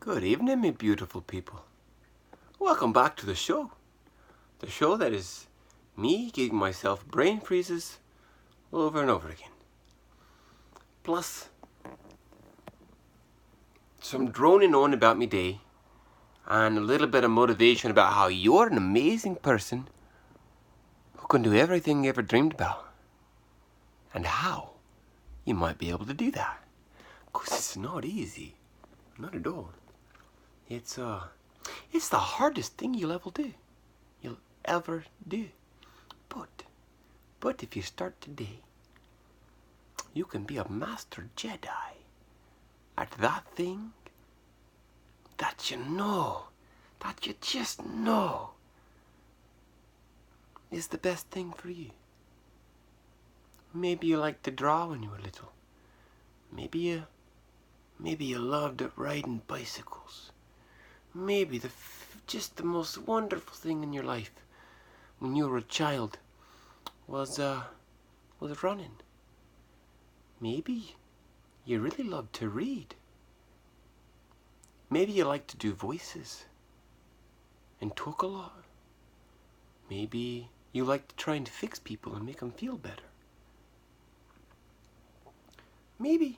Good evening, me beautiful people. Welcome back to the show. The show that is me giving myself brain freezes over and over again. Plus, some droning on about me day and a little bit of motivation about how you're an amazing person who can do everything you ever dreamed about. And how you might be able to do that. Because it's not easy. Not at all. It's the hardest thing you'll ever do. But if you start today, you can be a master Jedi at that thing that you just know is the best thing for you. Maybe you liked to draw when you were little. Maybe you loved riding bicycles. Maybe just the most wonderful thing in your life when you were a child was running. Maybe you really loved to read. Maybe you liked to do voices and talk a lot. Maybe you liked trying to fix people and make them feel better. Maybe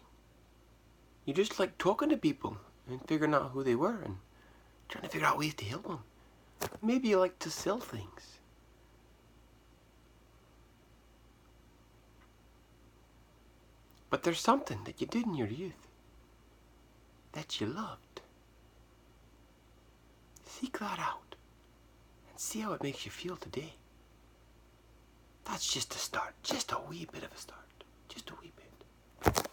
you just liked talking to people and figuring out who they were and trying to figure out ways to help them. Maybe you like to sell things. But there's something that you did in your youth that you loved. Seek that out and see how it makes you feel today. That's just a start, just a wee bit of a start, just a wee bit.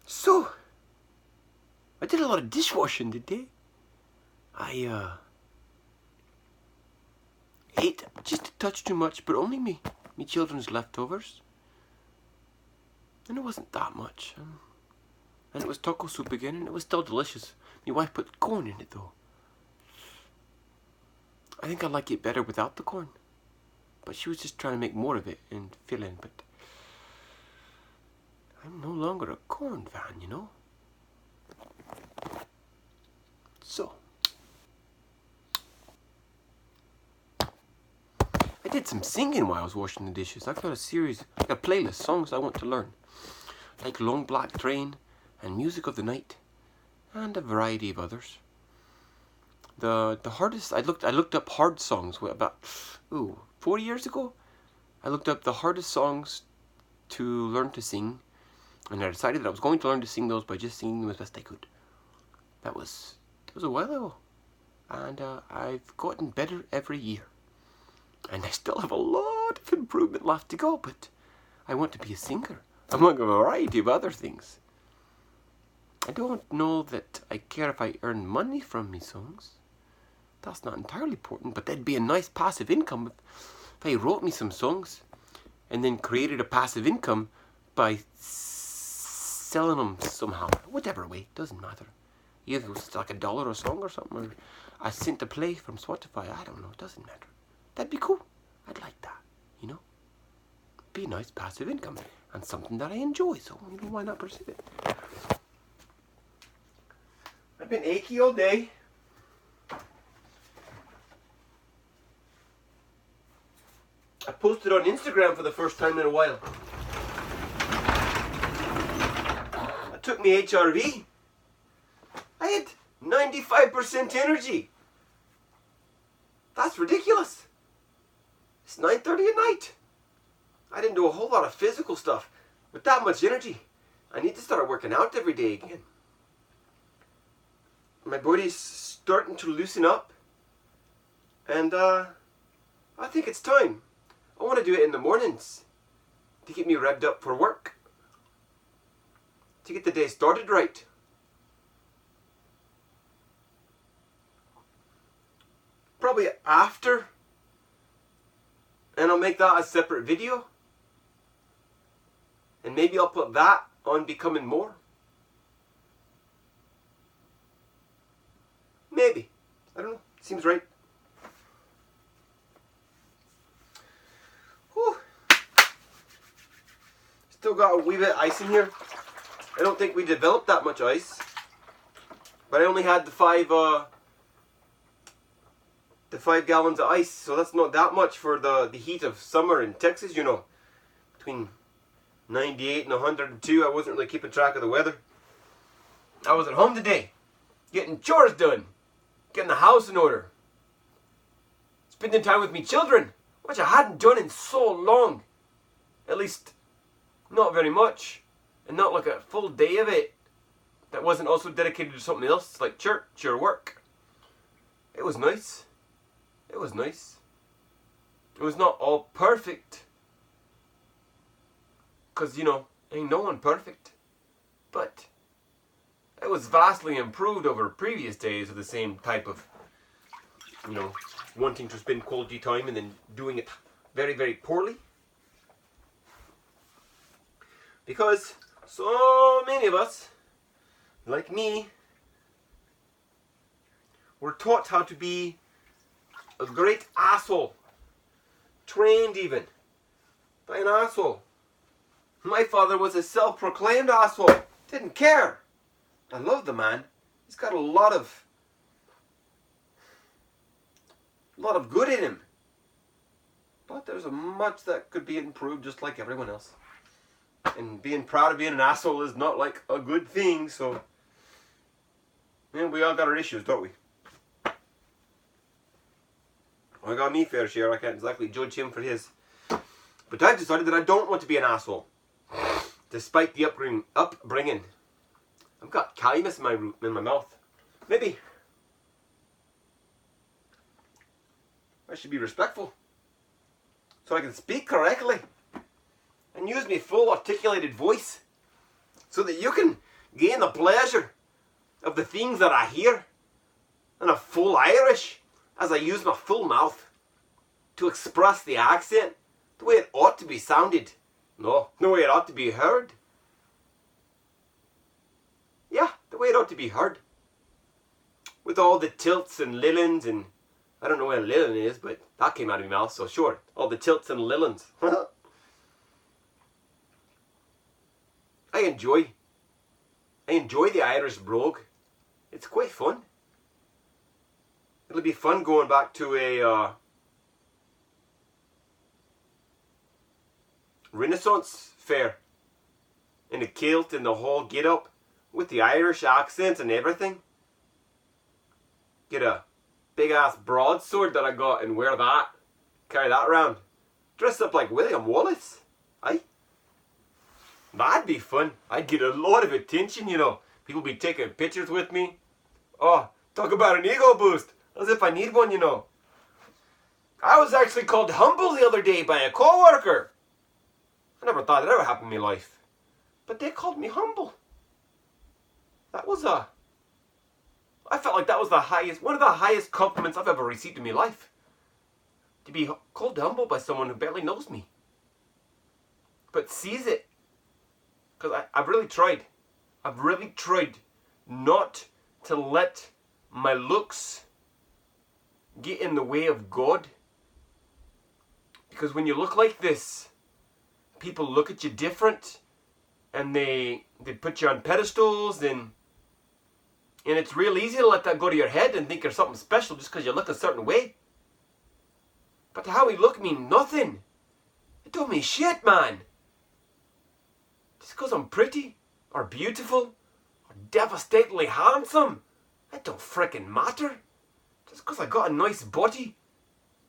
So, I did a lot of dishwashing today. I ate just a touch too much, but only me children's leftovers. And it wasn't that much. And it was taco soup again, and it was still delicious. My wife put corn in it though. I think I like it better without the corn. But she was just trying to make more of it and fill in, but I'm no longer a corn fan, you know. So, I did some singing while I was washing the dishes. I've got a playlist, songs I want to learn. Like Long Black Train and Music of the Night and a variety of others. The hardest, I looked up hard songs about 4 years ago. I looked up the hardest songs to learn to sing, and I decided that I was going to learn to sing those by just singing them as best I could. That was a while ago, and I've gotten better every year. And I still have a lot of improvement left to go, but I want to be a singer, among a variety of other things. I don't know that I care if I earn money from me songs. That's not entirely important, but that'd be a nice passive income if I wrote me some songs and then created a passive income by selling them somehow. Whatever way, doesn't matter. Either it's like $1 a song or something, or a cent to play from Spotify. I don't know, it doesn't matter. That'd be cool. I'd like that, you know. Be a nice passive income and something that I enjoy, so why not pursue it? I've been achy all day. I posted on Instagram for the first time in a while. I took me HRV. I had 95% energy. That's ridiculous. It's 9:30 at night. I didn't do a whole lot of physical stuff with that much energy. I need to start working out every day again. My body's starting to loosen up. And I think it's time. I want to do it in the mornings to get me revved up for work. To get the day started right. Probably after. And I'll make that a separate video. And maybe I'll put that on Becoming More. Maybe. I don't know. Seems right. Whew. Still got a wee bit of ice in here. I don't think we developed that much ice. But I only had the 5 gallons of ice, so that's not that much for the heat of summer in Texas, you know. Between 98 and 102, I wasn't really keeping track of the weather. I was at home today, getting chores done, getting the house in order, spending time with me children, which I hadn't done in so long. At least, not very much, and not like a full day of it that wasn't also dedicated to something else, like church or work. It was nice. It was nice. It was not all perfect, because, you know, ain't no one perfect. But it was vastly improved over previous days of the same type of, you know, wanting to spend quality time and then doing it very, very poorly. Because so many of us, like me, were taught how to be a great asshole. Trained even by an asshole. My father was a self-proclaimed asshole. Didn't care. I love the man. He's got a lot of good in him. But there's much that could be improved, just like everyone else. And being proud of being an asshole is not like a good thing, so man, we all got our issues, don't we? I got me fair share. I can't exactly judge him for his. But I've decided that I don't want to be an asshole. Despite the upbringing. I've got kindness in my mouth. Maybe I should be respectful, so I can speak correctly and use my full articulated voice, so that you can gain the pleasure of the things that I hear in a full Irish, as I use my full mouth to express the accent the way it ought to be sounded. No, the way it ought to be heard. Yeah, the way it ought to be heard. With all the tilts and lillins and... I don't know what a lillin is, but that came out of my mouth, so sure. All the tilts and lillins. I enjoy the Irish brogue. It's quite fun. It'll be fun going back to a Renaissance fair in a kilt and the whole get up with the Irish accent and everything. Get a big ass broadsword that I got and wear that. Carry that around. Dress up like William Wallace. Aye. That'd be fun. I'd get a lot of attention, you know. People be taking pictures with me. Oh, talk about an ego boost. As if I need one, you know. I was actually called humble the other day by a co-worker. I never thought it ever happened in my life. But they called me humble. That was I felt like that was one of the highest compliments I've ever received in my life. To be called humble by someone who barely knows me. But sees it. Because I've really tried. I've really tried not to let my looks get in the way of God. Because when you look like this, people look at you different, and they put you on pedestals, and it's real easy to let that go to your head and think you're something special just because you look a certain way. But how we look mean nothing. It don't mean shit, man. Just because I'm pretty, or beautiful, or devastatingly handsome, that don't frickin' matter. Just because I got a nice body.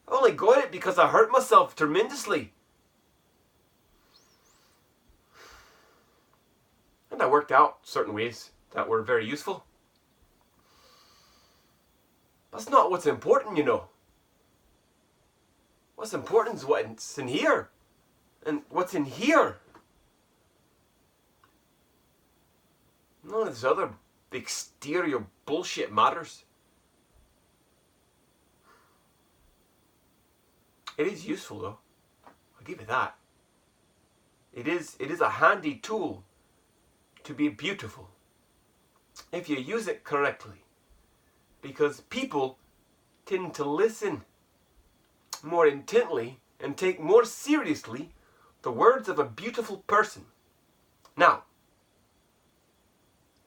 I only got it because I hurt myself tremendously. And I worked out certain ways that were very useful. That's not what's important, you know. What's important is what's in here. And what's in here. None of this other exterior bullshit matters. It is useful though. I'll give you that. It is a handy tool to be beautiful if you use it correctly. Because people tend to listen more intently and take more seriously the words of a beautiful person. Now,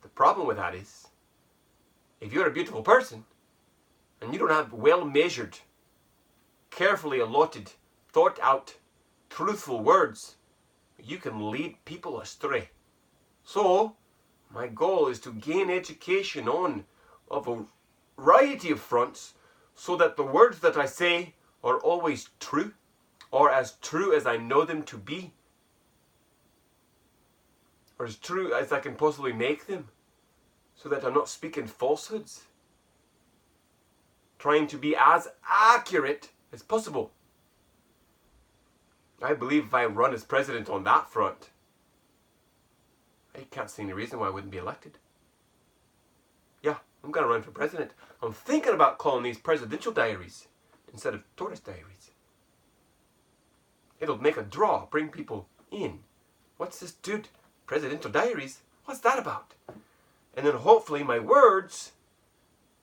the problem with that is If you're a beautiful person, and you don't have well-measured, carefully allotted, thought-out, truthful words, you can lead people astray. So, my goal is to gain education of a variety of fronts, so that the words that I say are always true, or as true as I know them to be, or as true as I can possibly make them, so that I'm not speaking falsehoods, trying to be as accurate as possible. I believe if I run as president on that front, I can't see any reason why I wouldn't be elected. Yeah, I'm going to run for president. I'm thinking about calling these presidential diaries instead of tourist diaries. It'll make a draw, bring people in. What's this dude? Presidential diaries? What's that about? And then hopefully my words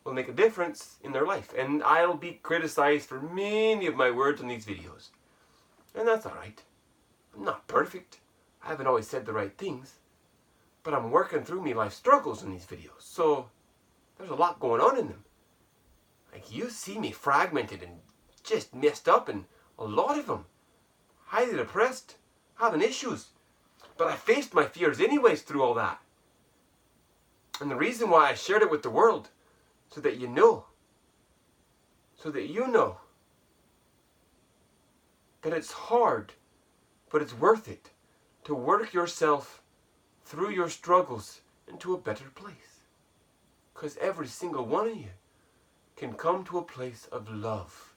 will make a difference in their life. And I'll be criticized for many of my words in these videos. And that's alright. I'm not perfect. I haven't always said the right things. But I'm working through my life struggles in these videos. So there's a lot going on in them. Like, you see me fragmented and just messed up, and a lot of them. Highly depressed, having issues. But I faced my fears anyways through all that. And the reason why I shared it with the world, so that you know. So that you know that it's hard, but it's worth it to work yourself through your struggles into a better place. Because every single one of you can come to a place of love,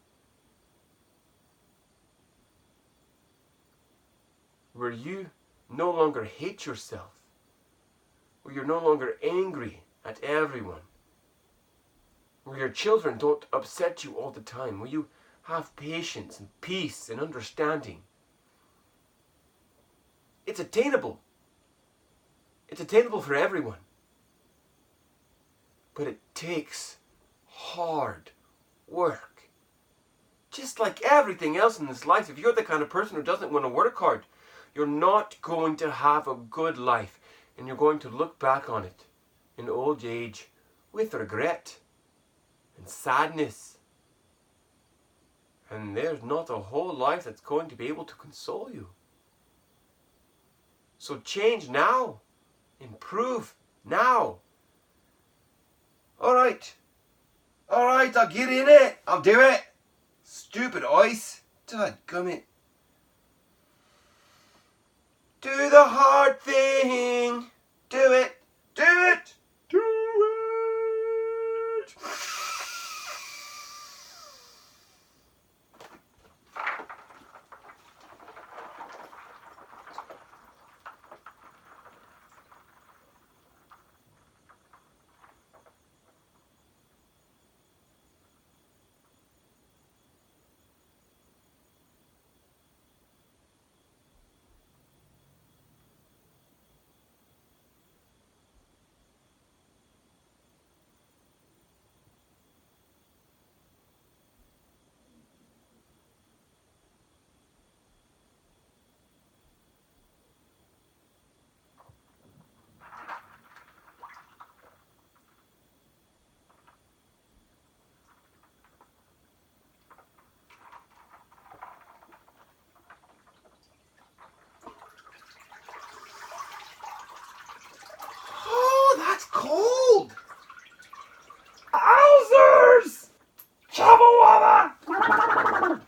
where you no longer hate yourself, where you're no longer angry at everyone, where your children don't upset you all the time, where you have patience and peace and understanding. It's attainable. It's attainable for everyone. But it takes hard work. Just like everything else in this life, if you're the kind of person who doesn't want to work hard, you're not going to have a good life, and you're going to look back on it in old age with regret and sadness. And there's not a whole life that's going to be able to console you. So change now. Improve now. Alright, I'll get in it. I'll do it. Stupid ice. Dadgummit. Do the hard thing. Do it. Do it. Do it. That's cold! Owzers! Chubba wubba!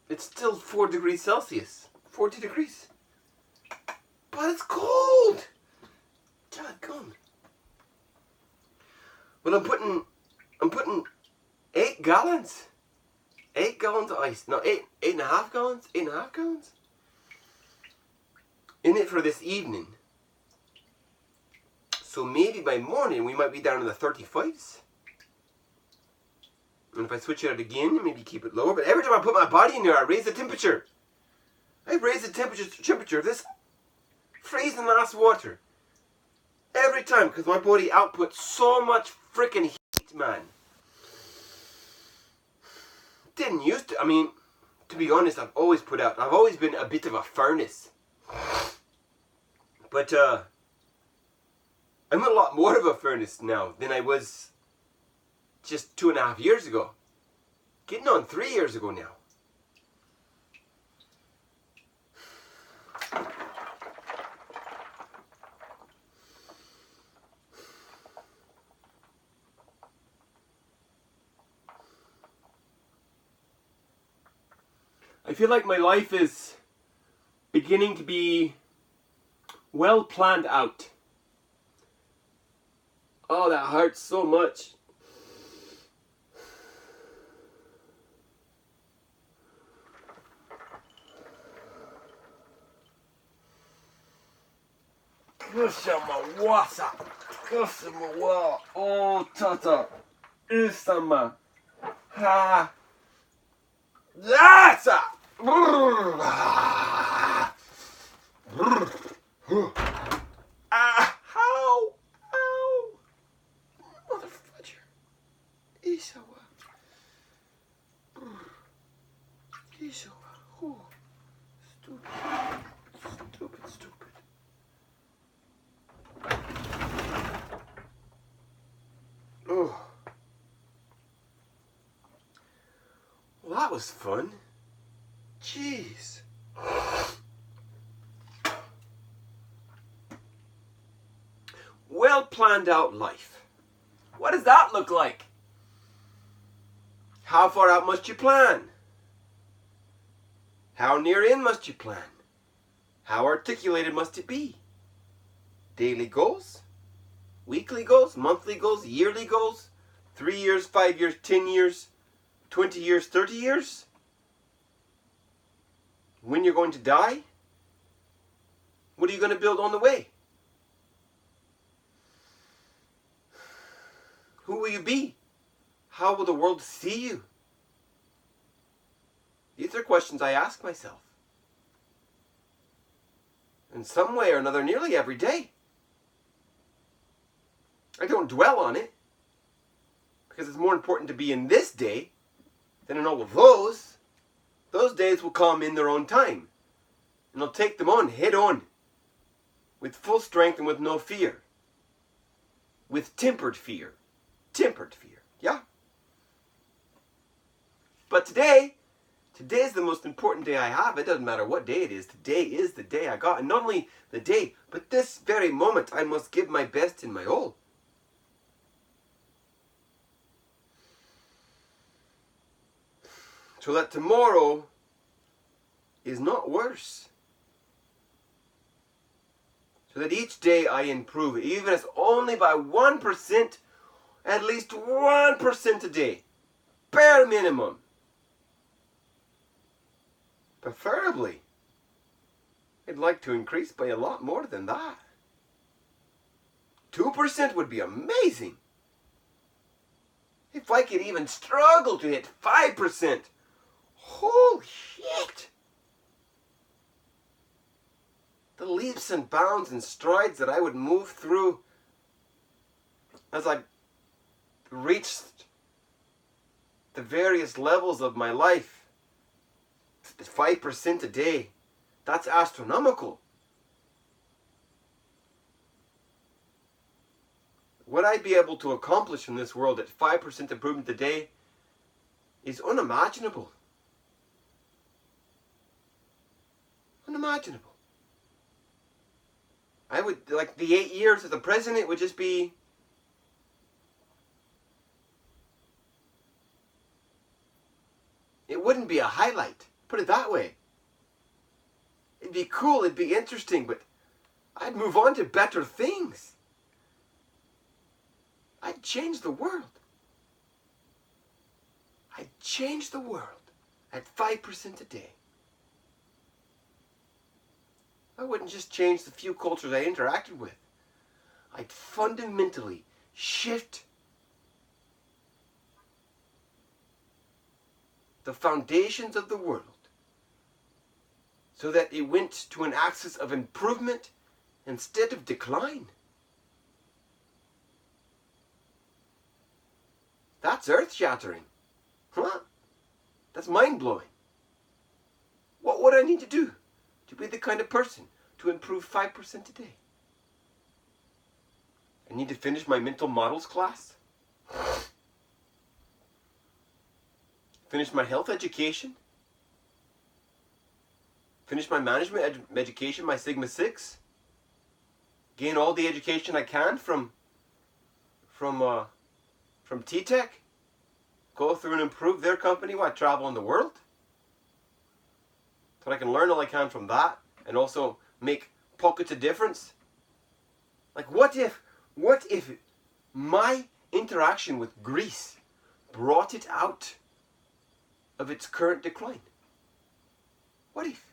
It's still 4 degrees Celsius. 40 degrees. But it's cold! Dadgum. Well, I'm putting 8 gallons. 8 gallons of ice. No, 8.5 gallons? 8.5 gallons? In it for this evening. So maybe by morning we might be down in the 35s. And if I switch it out again, maybe keep it lower. But every time I put my body in there, I raise the temperature. I raise the temperature of this freezing ass water. Every time, because my body outputs so much freaking heat, man. Didn't used to. I mean, to be honest, I've always been a bit of a furnace. But I'm a lot more of a furnace now than I was just 2.5 years ago. Getting on 3 years ago now. I feel like my life is beginning to be well planned out. Oh, that hurts so much. Kusama wa. Oh, tata. Usama. Ha. That's a. How? Mother fudger. Isawa. Isawa. Oh. Stupid. Oh. Well, that was fun. Jeez. Well planned out life. What does that look like? How far out must you plan? How near in must you plan? How articulated must it be? Daily goals? Weekly goals? Monthly goals? Yearly goals? 3 years, 5 years, 10 years, 20 years, 30 years? When you're going to die? What are you going to build on the way? Who will you be? How will the world see you? These are questions I ask myself. In some way or another, nearly every day. I don't dwell on it, because it's more important to be in this day than in all of those. Those days will come in their own time. And I'll take them on, head on. With full strength and with no fear. With tempered fear. Tempered fear, yeah? But today's the most important day I have. It doesn't matter what day it is. Today is the day I got. And not only the day, but this very moment I must give my best and my all. So that tomorrow is not worse. So that each day I improve, even if it's only by 1%, at least 1% a day. Bare minimum. Preferably, I'd like to increase by a lot more than that. 2% would be amazing. If I could even struggle to hit 5%, holy shit! The leaps and bounds and strides that I would move through as I reached the various levels of my life. 5% a day. That's astronomical. What I'd be able to accomplish in this world at 5% improvement a day is unimaginable. Unimaginable. I would, like, the 8 years as a president would just be... It wouldn't be a highlight. Put it that way. It'd be cool, it'd be interesting, but I'd move on to better things. I'd change the world. I'd change the world at 5% a day. I wouldn't just change the few cultures I interacted with. I'd fundamentally shift the foundations of the world so that it went to an axis of improvement instead of decline. That's earth-shattering. Huh? That's mind-blowing. What would I need to do to be the kind of person to improve 5% a day? I need to finish my mental models class. Finish my health education. Finish my management education, my Sigma 6. Gain all the education I can from T-Tech. Go through and improve their company while I travel in the world. So I can learn all I can from that and also make pockets of difference. Like what if my interaction with Greece brought it out of its current decline? What if?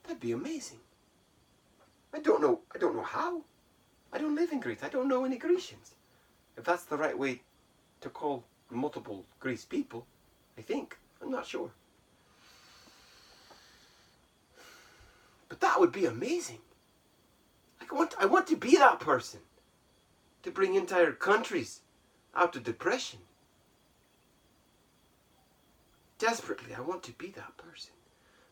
That'd be amazing. I don't know how. I don't live in Greece. I don't know any Grecians. If that's the right way to call multiple Greece people, I think. I'm not sure. But that would be amazing. I want to be that person. To bring entire countries out of depression. Desperately, I want to be that person.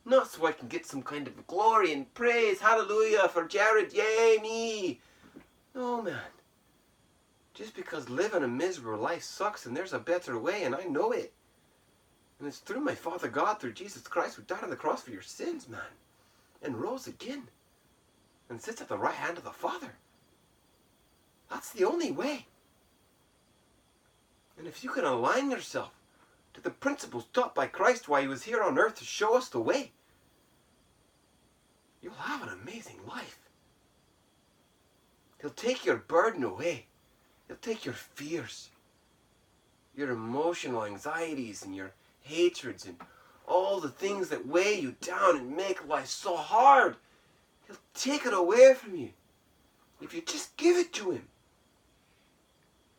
Not so I can get some kind of glory and praise, hallelujah, for Jared, yay, me. No, man. Just because living a miserable life sucks and there's a better way and I know it. And it's through my Father God, through Jesus Christ, who died on the cross for your sins, man. And rose again. And sits at the right hand of the Father. That's the only way. And if you can align yourself to the principles taught by Christ while he was here on earth to show us the way, you'll have an amazing life. He'll take your burden away. He'll take your fears, your emotional anxieties and your hatreds and all the things that weigh you down and make life so hard. He'll take it away from you if you just give it to him.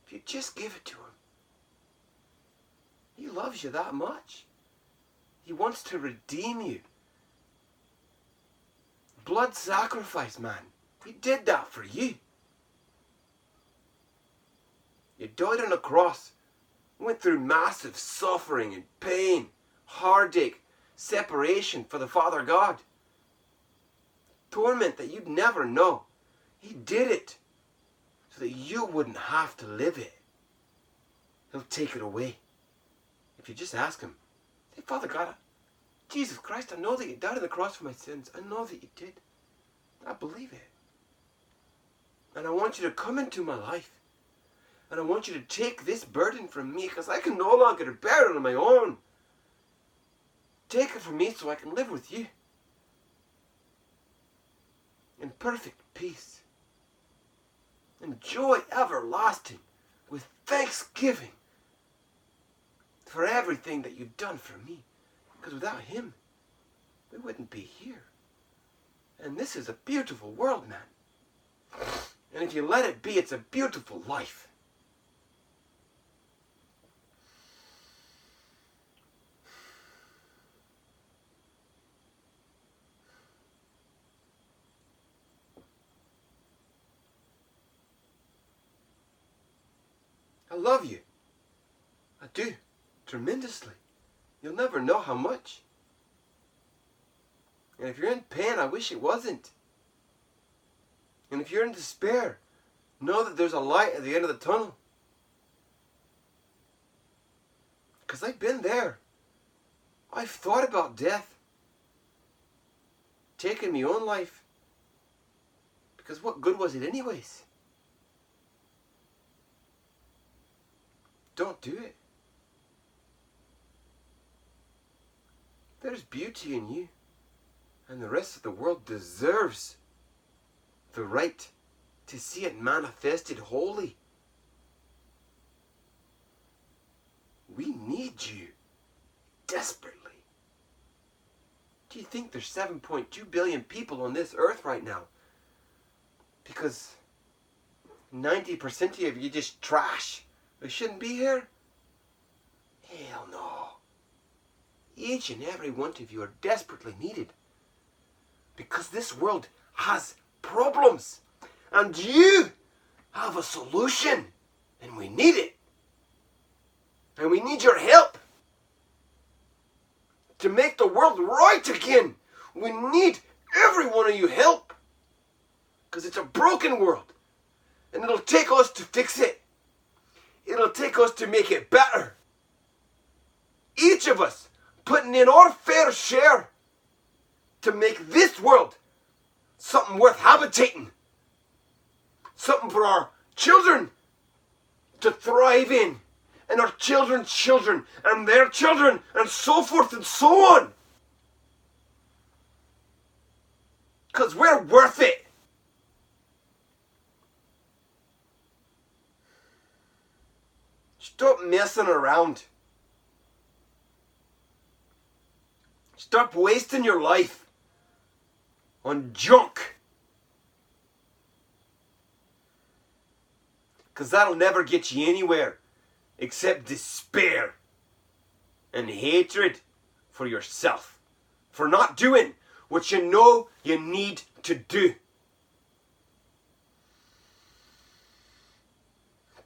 If you just give it to him. He loves you that much. He wants to redeem you. Blood sacrifice, man. He did that for you. You died on a cross. Went through massive suffering and pain, heartache, separation for the Father God. Torment that you'd never know. He did it so that you wouldn't have to live it. He'll take it away. If you just ask him, say, Father God, Jesus Christ, I know that you died on the cross for my sins. I know that you did. I believe it. And I want you to come into my life. And I want you to take this burden from me because I can no longer bear it on my own. Take it from me so I can live with you. In perfect peace. And joy everlasting with thanksgiving for everything that you've done for me. Because without him, we wouldn't be here. And this is a beautiful world, man. And if you let it be, it's a beautiful life. I love you. I do. Tremendously. You'll never know how much. And if you're in pain, I wish it wasn't. And if you're in despair, know that there's a light at the end of the tunnel. Because I've been there. I've thought about death. Taken my own life. Because what good was it anyways? Don't do it. There's beauty in you. And the rest of the world deserves the right to see it manifested wholly. We need you desperately. Do you think there's 7.2 billion people on this earth right now? Because 90% of you just trash. They shouldn't be here? Hell no. Each and every one of you are desperately needed. Because this world has problems. And you have a solution. And we need it. And we need your help. to make the world right again. We need every one of you help. Because it's a broken world. And it'll take us to fix it. It'll take us to make it better. Each of us putting in our fair share to make this world something worth habitating. Something for our children to thrive in. And our children's children and their children and so forth and so on. Because we're worth it. Stop messing around. Stop wasting your life on junk. Because that'll never get you anywhere except despair and hatred for yourself. For not doing what you know you need to do.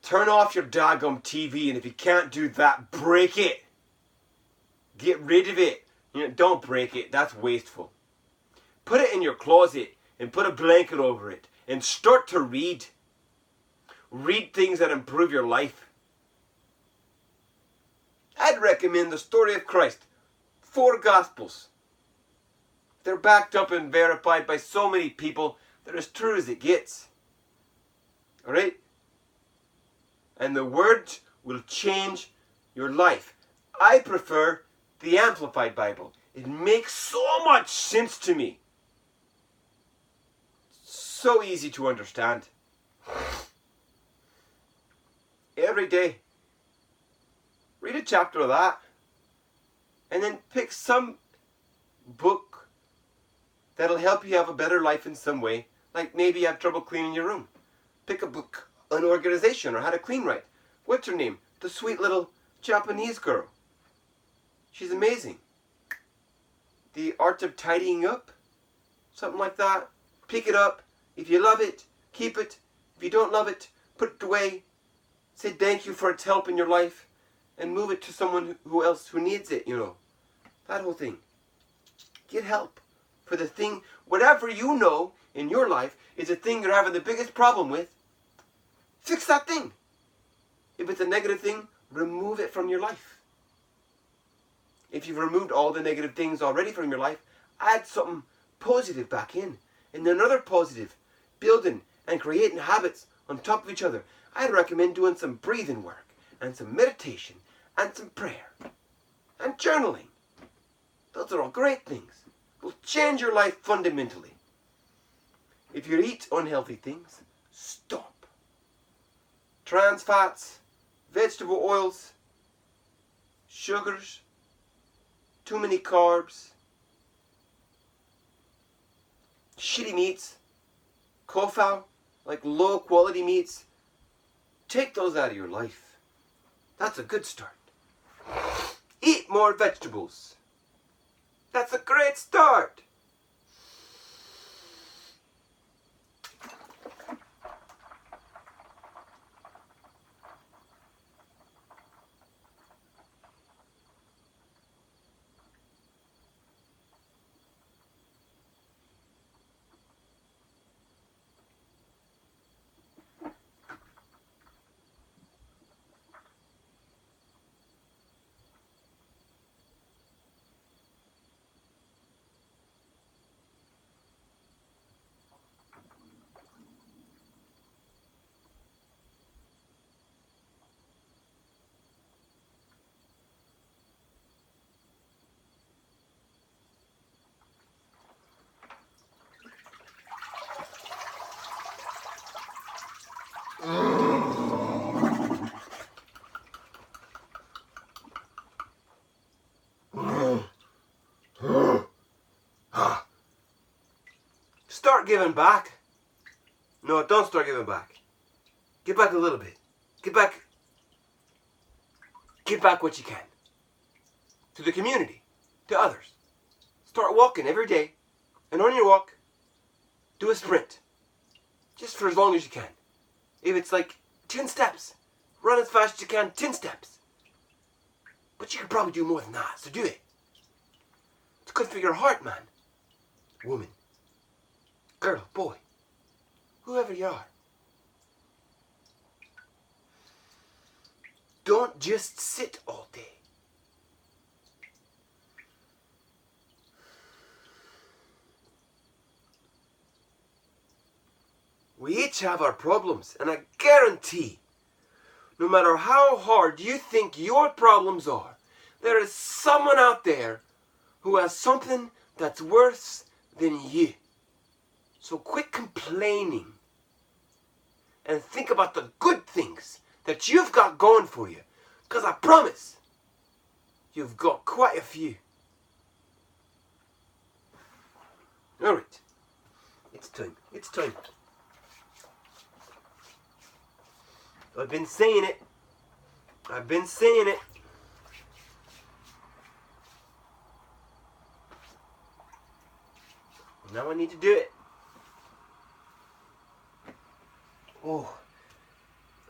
Turn off your daggum TV, and if you can't do that, break it. Get rid of it. Don't break it. That's wasteful. Put it in your closet and put a blanket over it and start to read. Read things that improve your life. I'd recommend the story of Christ. 4 Gospels. They're backed up and verified by so many people. They're as true as it gets. Alright? And the words will change your life. I prefer the Amplified Bible. It makes so much sense to me. So easy to understand. Every day, read a chapter of that. And then pick some book that'll help you have a better life in some way. Like maybe you have trouble cleaning your room. Pick a book on organization or how to clean right. What's her name? The sweet little Japanese girl. She's amazing. The Art of Tidying Up. Something like that. Pick it up. If you love it, keep it. If you don't love it, put it away. Say thank you for its help in your life. And move it to someone else who needs it, That whole thing. Get help for the thing, whatever you know in your life is the thing you're having the biggest problem with. Fix that thing. If it's a negative thing, remove it from your life. If you've removed all the negative things already from your life, add something positive back in. And another positive. Building and creating habits on top of each other. I'd recommend doing some breathing work and some meditation and some prayer and journaling. Those are all great things. Will change your life fundamentally. If you eat unhealthy things, stop. Trans fats, vegetable oils, sugars, too many carbs, shitty meats, kofau, like low quality meats. Take those out of your life. That's a good start. Eat more vegetables. That's a great start. Start giving back. No, don't start giving back. Give back a little bit. Give back what you can. To the community. To others. Start walking every day. And on your walk, do a sprint. Just for as long as you can. If it's like 10 steps, run as fast as you can, 10 steps. But you could probably do more than that, so do it. It's good for your heart, man. Woman. Girl, boy. Whoever you are. Don't just sit all day. We each have our problems, and I guarantee, no matter how hard you think your problems are, there is someone out there who has something that's worse than you. So quit complaining and think about the good things that you've got going for you. Because I promise, you've got quite a few. Alright, it's time. It's time. I've been saying it. I've been saying it. Now I need to do it. Oh,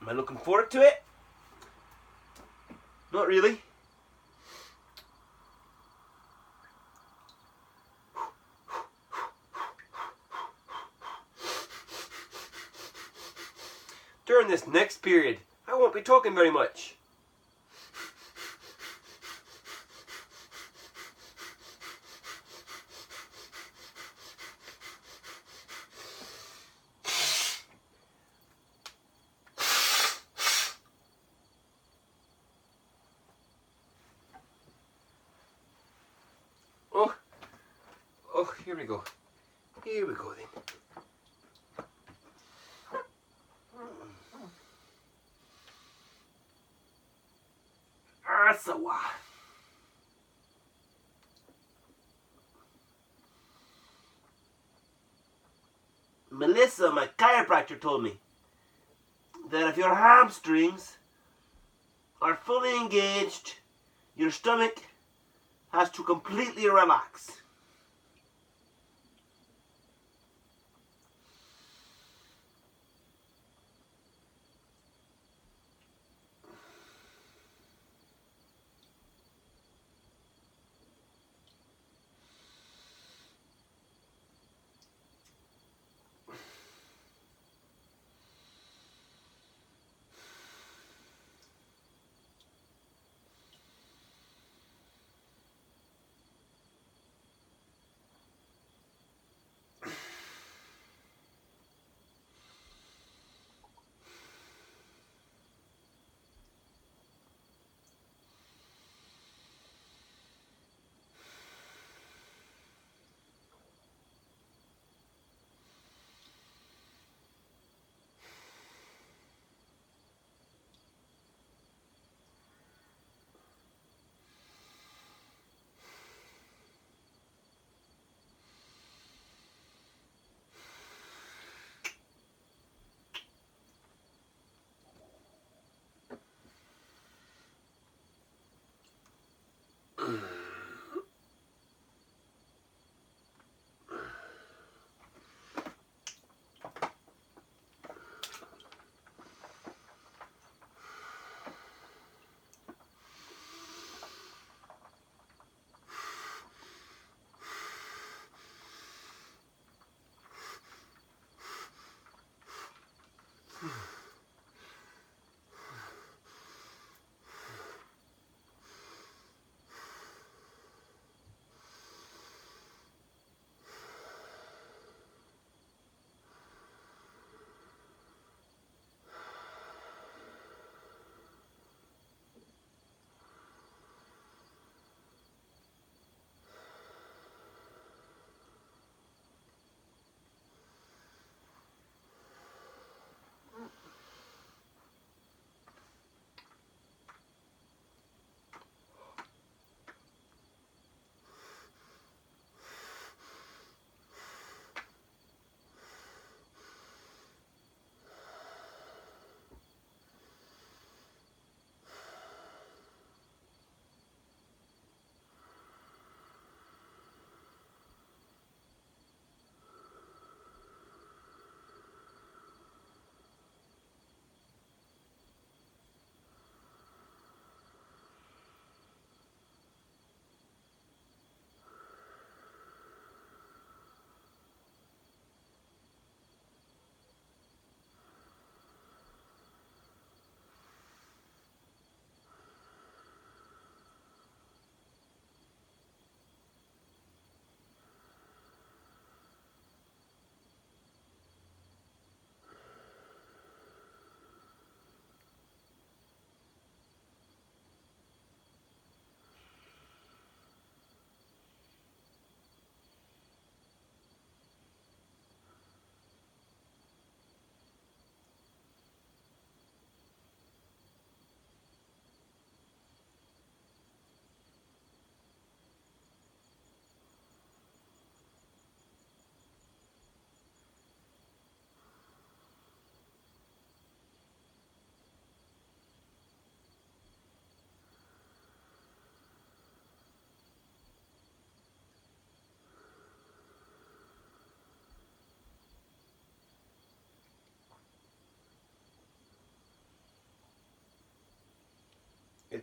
am I looking forward to it? Not really. During this next period, I won't be talking very much. Oh, here we go. Here we go then. Arsawa. Melissa, my chiropractor, told me that if your hamstrings are fully engaged, your stomach has to completely relax.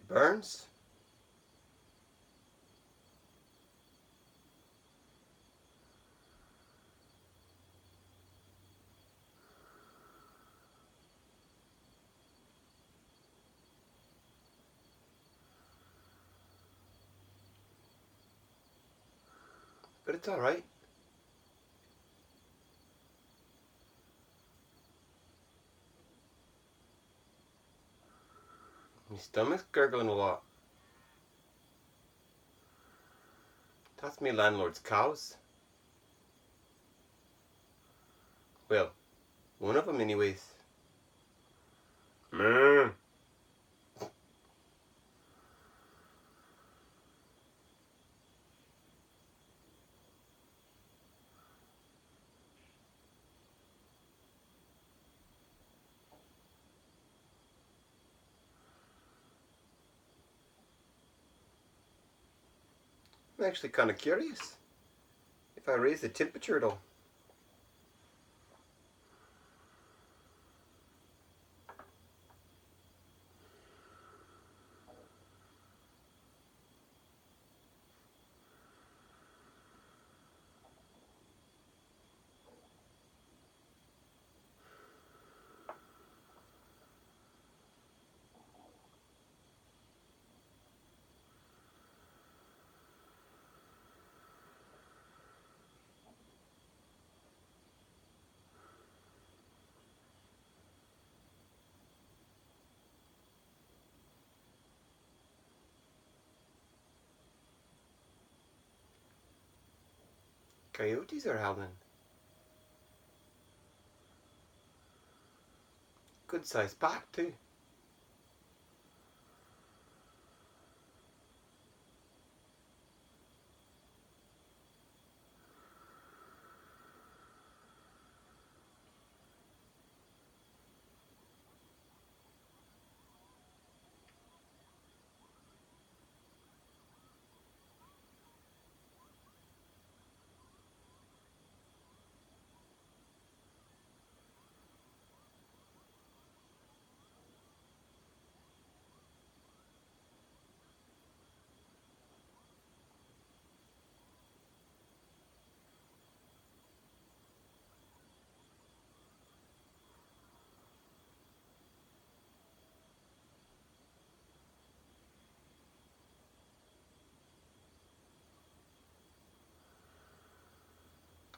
It burns. But it's alright. My stomach's gurgling a lot. That's my landlord's cows. Well, one of them anyways. Mmm. I'm actually kind of curious if I raise the temperature though. Coyotes are howling. Good sized pack too.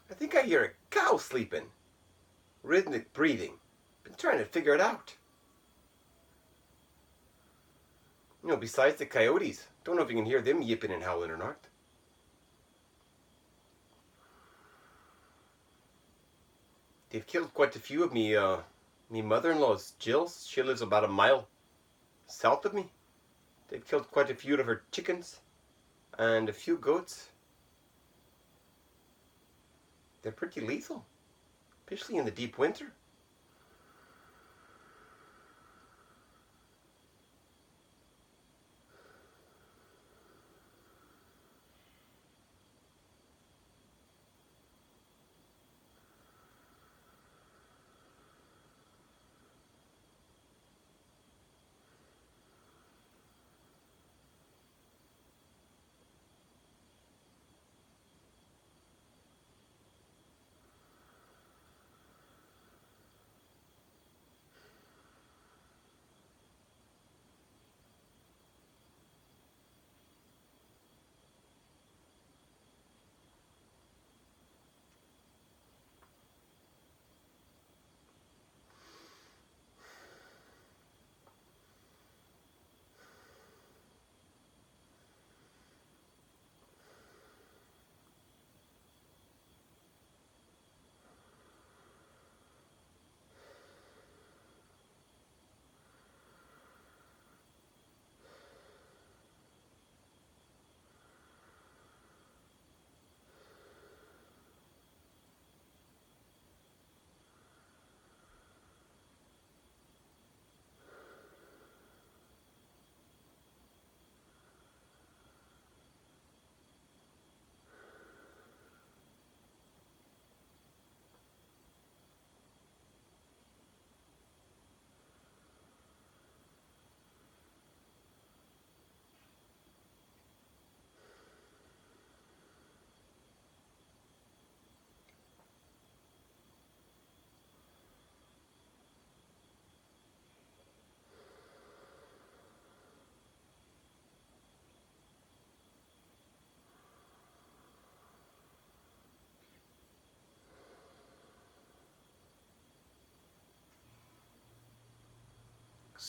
I think I hear a cow sleeping. Rhythmic breathing. Been trying to figure it out. You know, besides the coyotes. Don't know if you can hear them yipping and howling or not. They've killed quite a few of me mother-in-law's Jill's. She lives about a mile south of me. They've killed quite a few of her chickens and a few goats. They're pretty lethal, especially in the deep winter.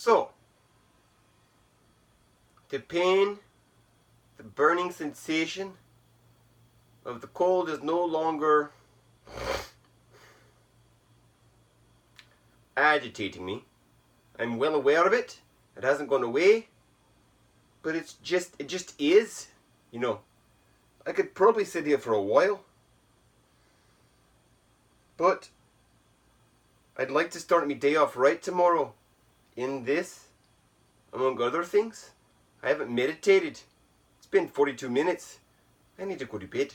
So, the pain, the burning sensation of the cold is no longer agitating me. I'm well aware of it. It hasn't gone away. But it just is. You know, I could probably sit here for a while. But I'd like to start my day off right tomorrow in this, among other things. I haven't meditated. It's been 42 minutes. I need to go to bed.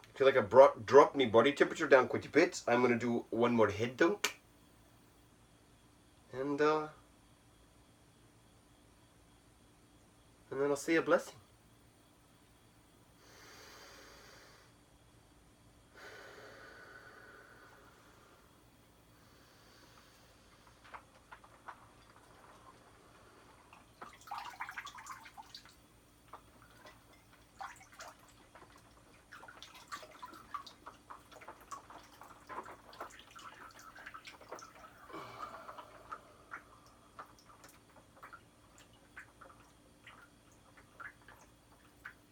I feel like I dropped my body temperature down quite a bit. I'm going to do one more head dunk. And then I'll say a blessing.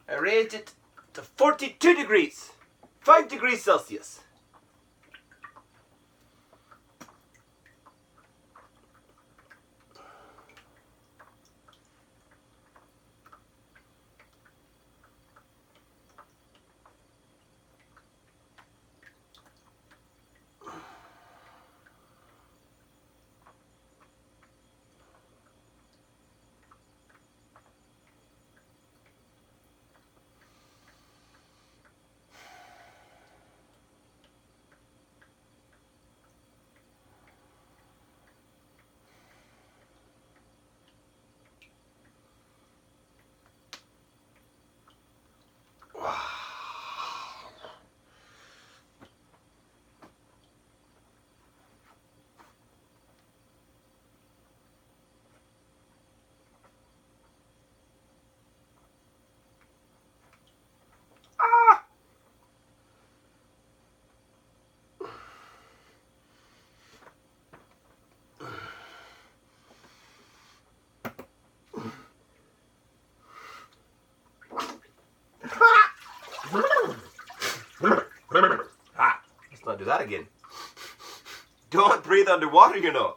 I raised it to 42 degrees, 5 degrees Celsius. Let's not do that again. Don't breathe underwater, you know.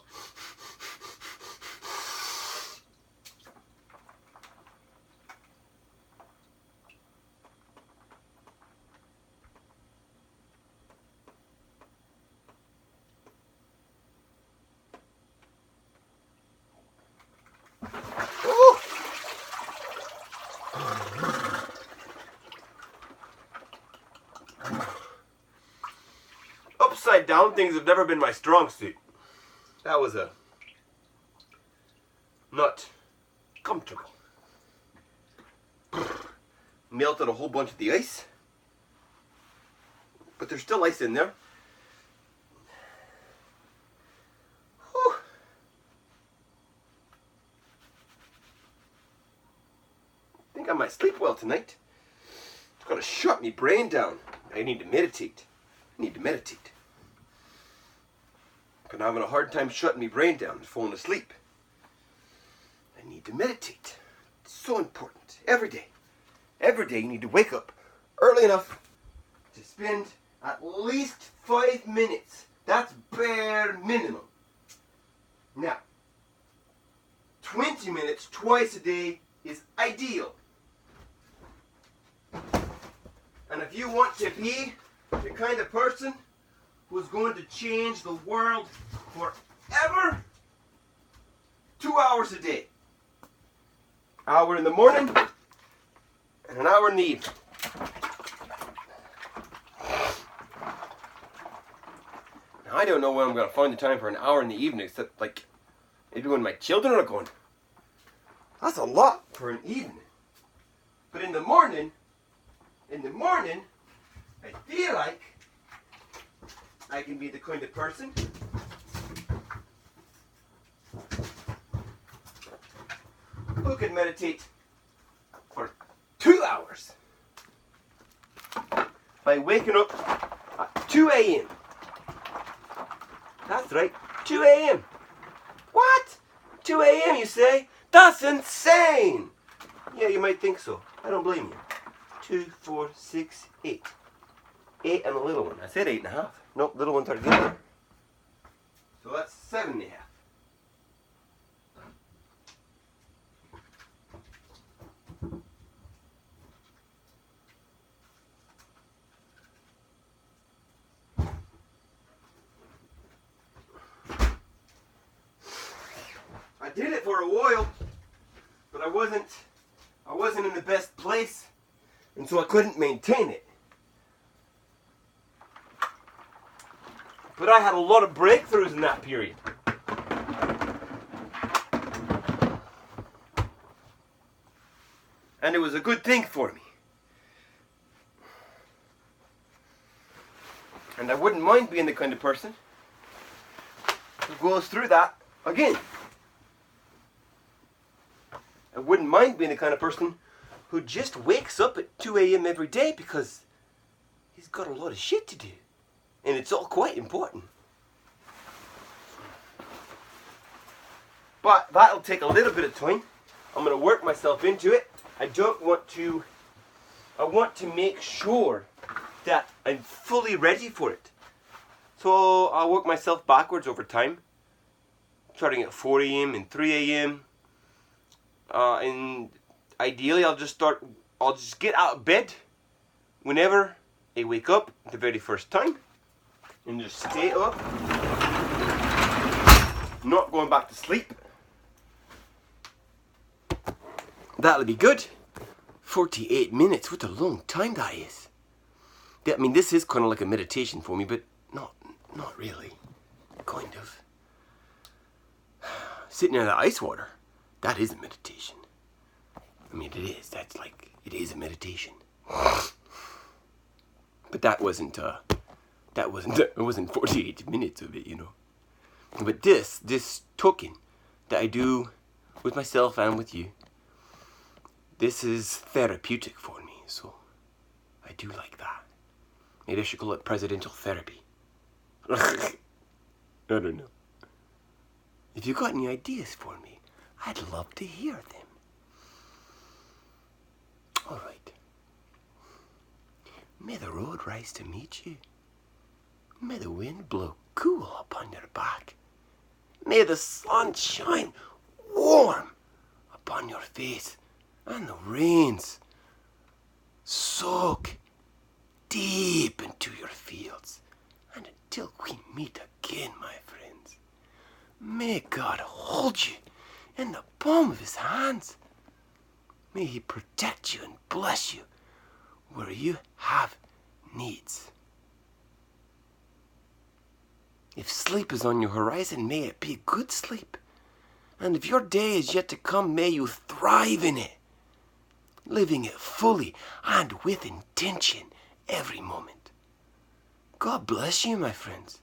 Upside down things have never been my strong suit. That was not comfortable. Melted a whole bunch of the ice. But there's still ice in there. Whew. I think I might sleep well tonight. It's gonna shut me brain down. I need to meditate. I'm having a hard time shutting my brain down and falling asleep. I need to meditate. It's so important. Every day. Every day you need to wake up early enough to spend at least 5 minutes. That's bare minimum. Now, 20 minutes twice a day is ideal. And if you want to be the kind of person who's going to change the world forever, 2 hours a day. Hour in the morning and an hour in the evening. Now, I don't know when I'm going to find the time for an hour in the evening, except like maybe when my children are going. That's a lot for an evening. But in the morning, I feel like I can be the kind of person who can meditate for 2 hours by waking up at 2 a.m. That's right, 2 a.m. 2 a.m. you say? That's insane! Yeah, you might think so. I don't blame you. 2, 4, 6, 8. 8 and a little one. I said 8.5. Nope, little ones are together. So that's 7.5. I did it for a while, but I wasn't in the best place, and so I couldn't maintain it. But I had a lot of breakthroughs in that period. And it was a good thing for me. And I wouldn't mind being the kind of person who goes through that again. I wouldn't mind being the kind of person who just wakes up at 2 a.m. every day because he's got a lot of shit to do. And it's all quite important. But that'll take a little bit of time. I'm going to work myself into it. I want to make sure that I'm fully ready for it. So I'll work myself backwards over time. Starting at 4 a.m. and 3 a.m. And ideally I'll just get out of bed whenever I wake up the very first time. And just stay up. Not going back to sleep. That'll be good. 48 minutes. What a long time that is. I mean, this is kind of like a meditation for me, but not really. Kind of. Sitting in the ice water. That is a meditation. I mean, it is. It is a meditation. But it wasn't 48 minutes of it, you know. But this token that I do with myself and with you, this is therapeutic for me, so I do like that. Maybe I should call it presidential therapy. I don't know. If you've got any ideas for me, I'd love to hear them. All right. May the road rise to meet you. May the wind blow cool upon your back. May the sun shine warm upon your face, and the rains soak deep into your fields. And until we meet again, my friends, may God hold you in the palm of his hands. May he protect you and bless you where you have needs. If sleep is on your horizon, may it be good sleep. And if your day is yet to come, may you thrive in it, living it fully and with intention every moment. God bless you, my friends.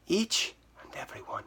Each and every one.